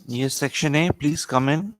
Yes, section A, please come in.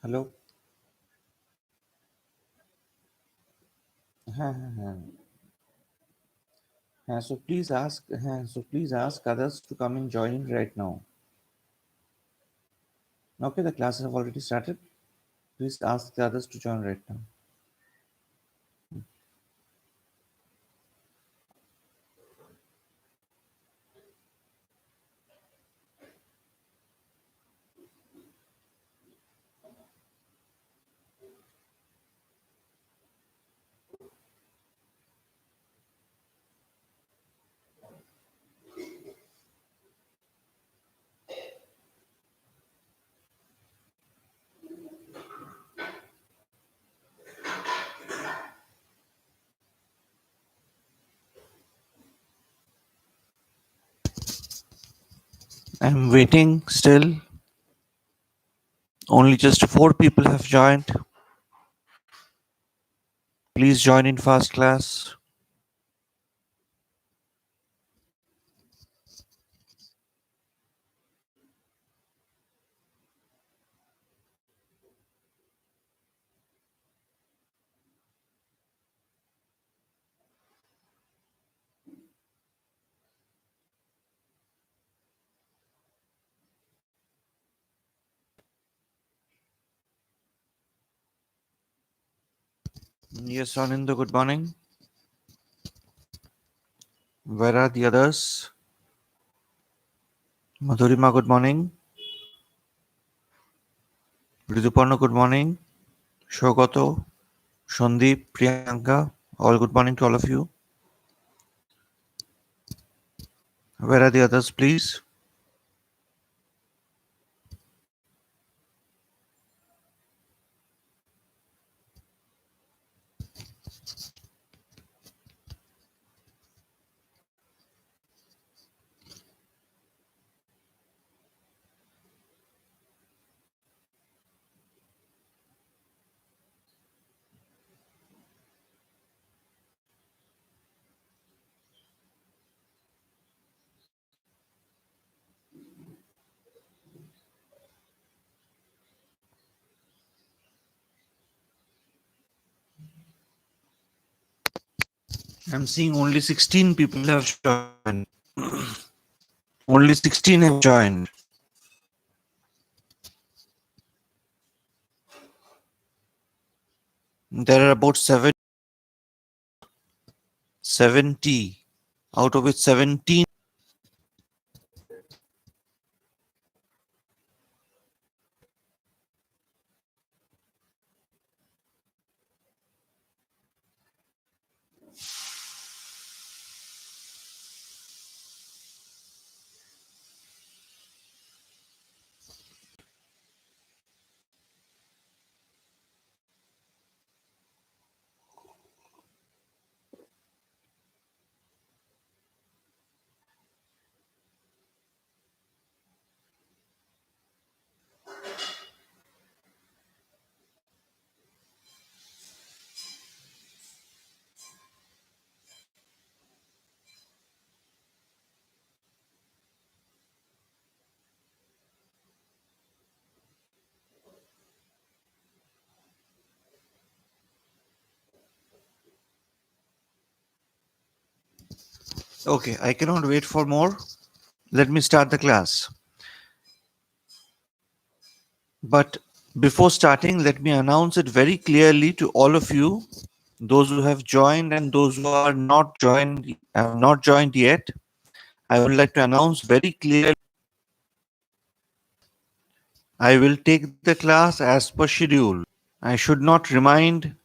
Hello. So please ask others to come and join in right now. Okay, the classes have already started. Please ask the others to join right now. I'm waiting still. Only just 4 people have joined. Please join in fast class. Yes, Anindra, good morning. Where are the others? Madhurima, good morning. Riduparna, good morning. Shogoto, Shandeep, Priyanka, all good morning to all of you. Where are the others, please? I'm seeing only 16 people have joined. Only 16 have joined. There are about 70, out of which 17. Okay, I cannot wait for more. Let me start the class. But before starting, let me announce it very clearly to all of you, those who have joined and those who are not joined, have not joined yet. I would like to announce very clearly, I will take the class as per schedule. I should not remind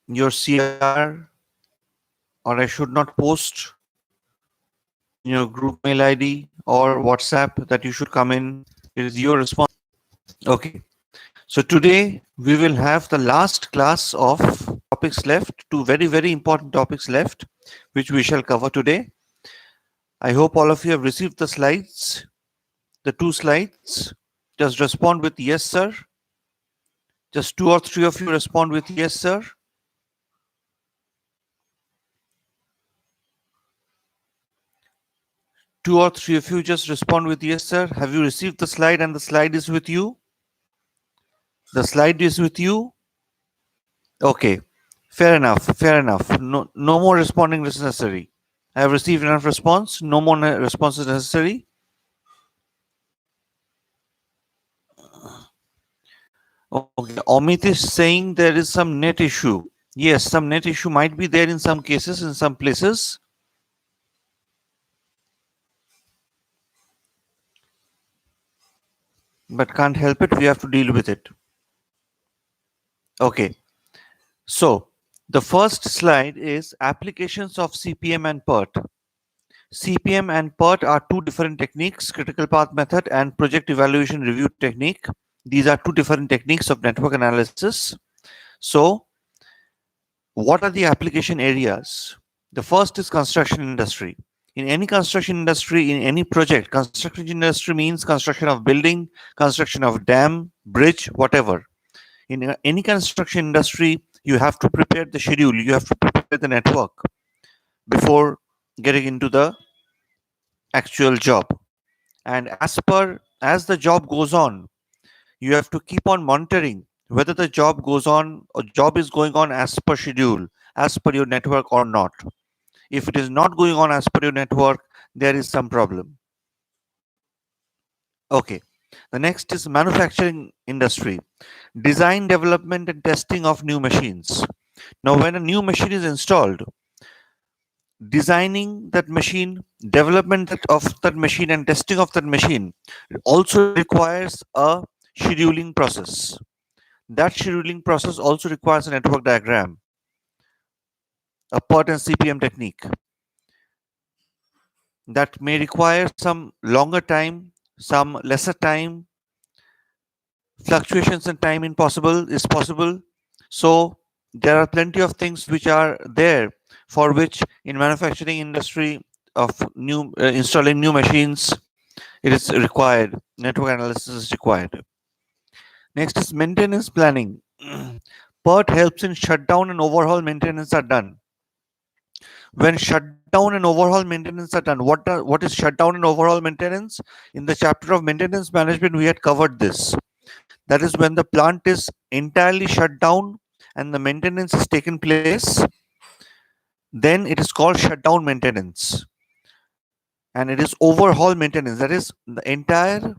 your CR, or I should not post in your group mail ID or WhatsApp that you should come in. It is your response. Okay. So today we will have the last class of topics left, two very, very important topics left, which we shall cover today. I hope all of you have received the slides, the two slides. Just respond with yes, sir. Just two or three of you respond with yes, sir. Two or three of you just respond with yes, sir. Have you received the slide and the slide is with you? The slide is with you? Okay. Fair enough. Fair enough. No more responding is necessary. I have received enough response. No more response is necessary. Okay. Amit is saying there is some net issue. Yes, some net issue might be there in some cases, in some places. But can't help it. We have to deal with it. Okay. So the first slide is applications of CPM and PERT. CPM and PERT are two different techniques, critical path method and project evaluation review technique. These are two different techniques of network analysis. So what are the application areas? The first is construction industry. In any construction industry, in any project, construction industry means construction of building, construction of dam, bridge, whatever. In any construction industry, you have to prepare the schedule, you have to prepare the network before getting into the actual job. And as the job goes on, you have to keep on monitoring whether the job goes on or job is going on as per schedule, as per your network or not. If it is not going on as per your network, there is some problem. Okay. The next is manufacturing industry. Design, development, and testing of new machines. Now, when a new machine is installed, designing that machine, development of that machine, and testing of that machine also requires a scheduling process. That scheduling process also requires a network diagram, a PERT and CPM technique. That may require some longer time, some lesser time. Fluctuations in time is possible. So there are plenty of things which are there for which in manufacturing industry of new installing new machines, it is required. Network analysis is required. Next is maintenance planning. PERT helps in shutdown and overhaul maintenance are done. When shutdown and overhaul maintenance are done, what is shutdown and overhaul maintenance? In the chapter of maintenance management, we had covered this. That is when the plant is entirely shut down and the maintenance is taken place, then it is called shutdown maintenance. And it is overhaul maintenance. That is, the entire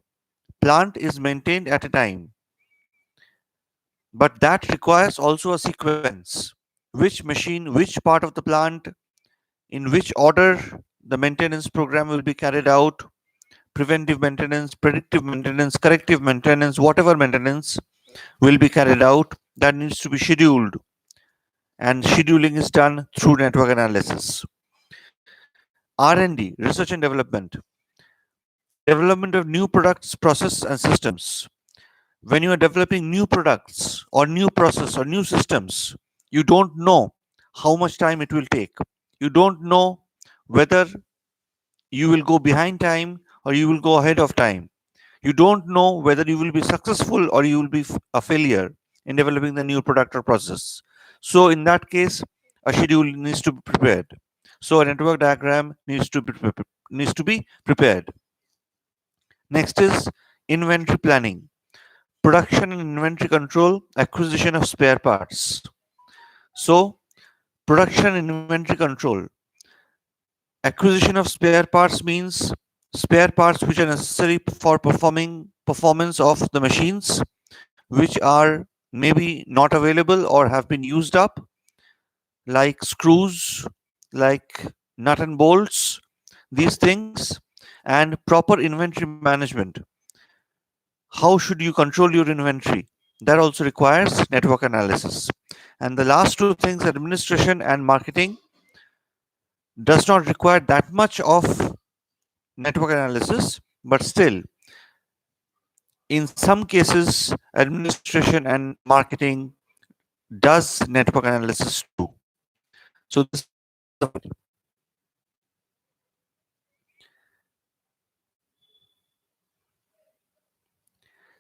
plant is maintained at a time. But that requires also a sequence. Which machine, which part of the plant, in which order the maintenance program will be carried out, preventive maintenance, predictive maintenance, corrective maintenance, whatever maintenance will be carried out, that needs to be scheduled. And scheduling is done through network analysis. R&D, research and development. Development of new products, process and systems. When you are developing new products or new process or new systems, you don't know how much time it will take. You don't know whether you will go behind time or you will go ahead of time. You don't know whether you will be successful or you will be a failure in developing the new product or process. So in that case, a schedule needs to be prepared. So a network diagram needs to be prepared. Next is inventory planning. Production and inventory control, acquisition of spare parts. So production and inventory control. Acquisition of spare parts means spare parts which are necessary for performance of the machines, which are maybe not available or have been used up, like screws, like nut and bolts, these things, and proper inventory management. How should you control your inventory? That also requires network analysis. And the last two things, administration and marketing, does not require that much of network analysis, but still, in some cases, administration and marketing does network analysis too. So this is the first slide.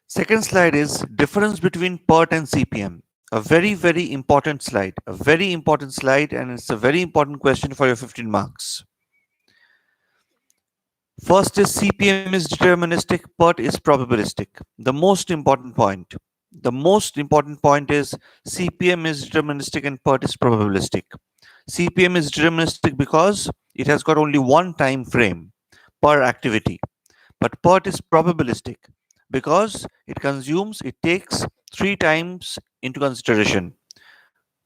Second slide is difference between PERT and CPM. A very, very important slide. A very important slide, and it's a very important question for your 15 marks. First is CPM is deterministic, PERT is probabilistic. The most important point. The most important point is CPM is deterministic and PERT is probabilistic. CPM is deterministic because it has got only one time frame per activity. But PERT is probabilistic because it takes 3 times into consideration: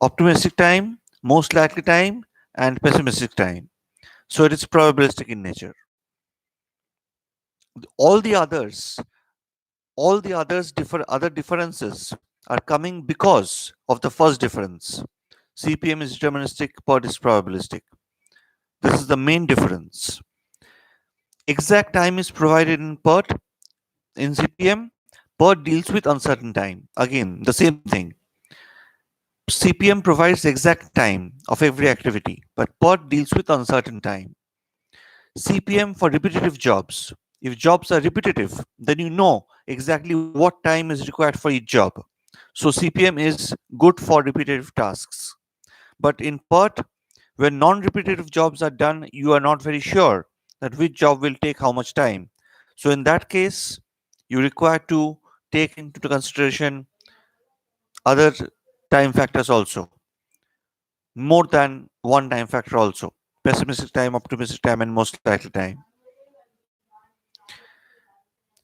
optimistic time, most likely time, and pessimistic time. So it is probabilistic in nature. All the others, other differences are coming because of the first difference. CPM is deterministic, PERT is probabilistic. This is the main difference. Exact time is provided in PERT. In CPM, PERT deals with uncertain time. Again, the same thing. CPM provides exact time of every activity, but PERT deals with uncertain time. CPM for repetitive jobs. If jobs are repetitive, then you know exactly what time is required for each job. So CPM is good for repetitive tasks. But in PERT, when non-repetitive jobs are done, you are not very sure that which job will take how much time. So in that case, you require to take into consideration other time factors also, more than one time factor also: pessimistic time, optimistic time, and most likely time.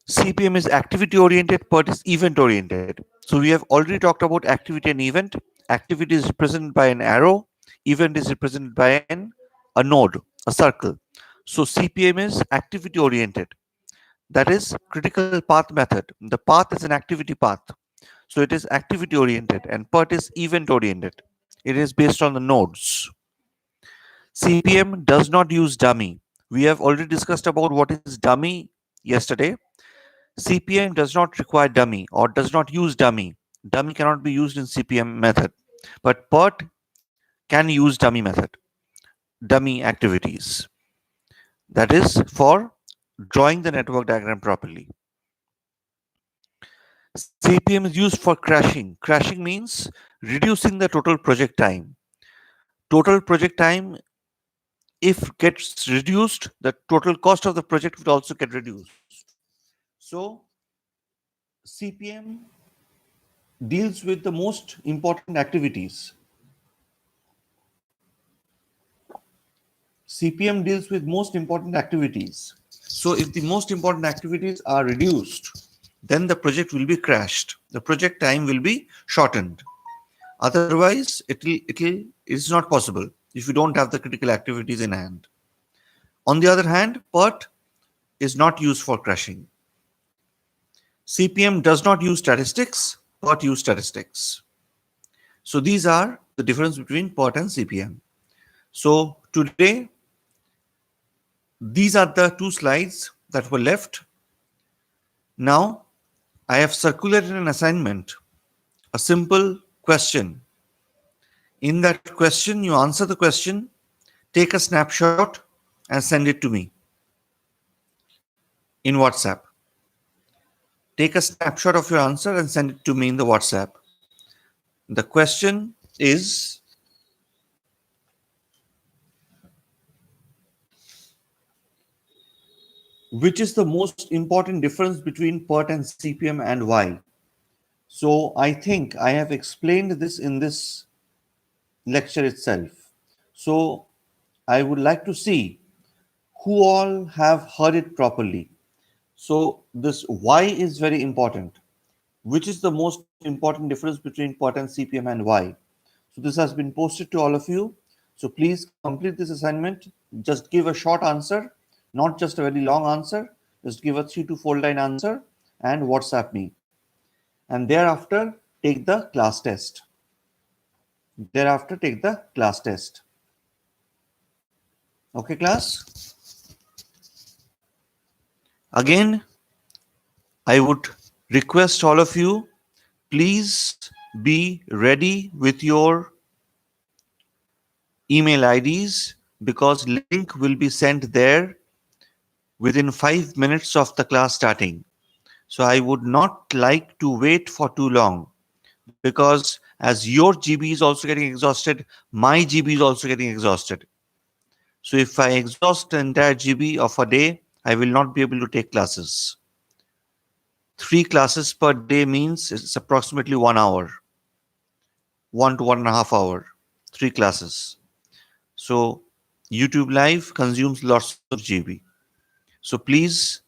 CPM is activity oriented, PERT is event oriented. So we have already talked about activity and event. Activity is represented by an arrow, event is represented by a node, a circle. So CPM is activity oriented. That is critical path method. The path is an activity path. So it is activity oriented, and PERT is event oriented. It is based on the nodes. CPM does not use dummy. We have already discussed about what is dummy yesterday. CPM does not require dummy or does not use dummy. Dummy cannot be used in CPM method. But PERT can use dummy method, dummy activities. That is for drawing the network diagram properly. CPM is used for crashing. Crashing means reducing the total project time. Total project time, if gets reduced, the total cost of the project would also get reduced. So CPM deals with the most important activities. CPM deals with most important activities. So if the most important activities are reduced, then the project will be crashed. The project time will be shortened. Otherwise, it's not possible if you don't have the critical activities in hand. On the other hand, PERT is not used for crashing. CPM does not use statistics, PERT use statistics. So these are the difference between PERT and CPM. So today, these are the two slides that were left. Now, I have circulated an assignment, a simple question. In that question, you answer the question, take a snapshot, and send it to me in WhatsApp. Take a snapshot of your answer and send it to me in the WhatsApp. The question is, which is the most important difference between PERT and CPM and why? So I think I have explained this in this lecture itself. So I would like to see who all have heard it properly. So this why is very important. Which is the most important difference between PERT and CPM and why? So this has been posted to all of you. So please complete this assignment. Just give a short answer Not just a very long answer, just give a 3 to 4 line answer and WhatsApp me. And thereafter, take the class test. Thereafter, take the class test. Okay, class? Again, I would request all of you, please be ready with your email IDs, because link will be sent there within 5 minutes of the class starting. So I would not like to wait for too long, because as your GB is also getting exhausted, my GB is also getting exhausted. So if I exhaust the entire GB of a day, I will not be able to take classes. 3 classes per day means it's approximately 1 hour, 1 to 1.5 hour, 3 classes. So YouTube Live consumes lots of GB. So please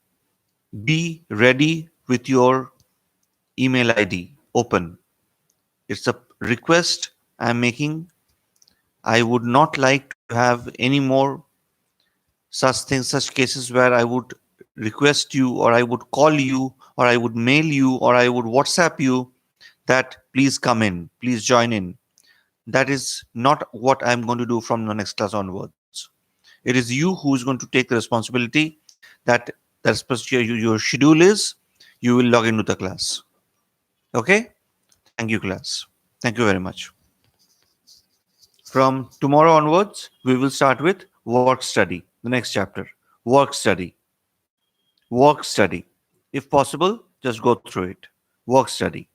be ready with your email ID open. It's a request I'm making. I would not like to have any more such things, such cases where I would request you, or I would call you, or I would mail you, or I would WhatsApp you that please come in, please join in. That is not what I'm going to do from the next class onwards. It is you who is going to take the responsibility that your schedule is, you will log into the class. Okay? Thank you, class. Thank you very much. From tomorrow onwards, we will start with work study, the next chapter. Work study. Work study. If possible, just go through it. Work study.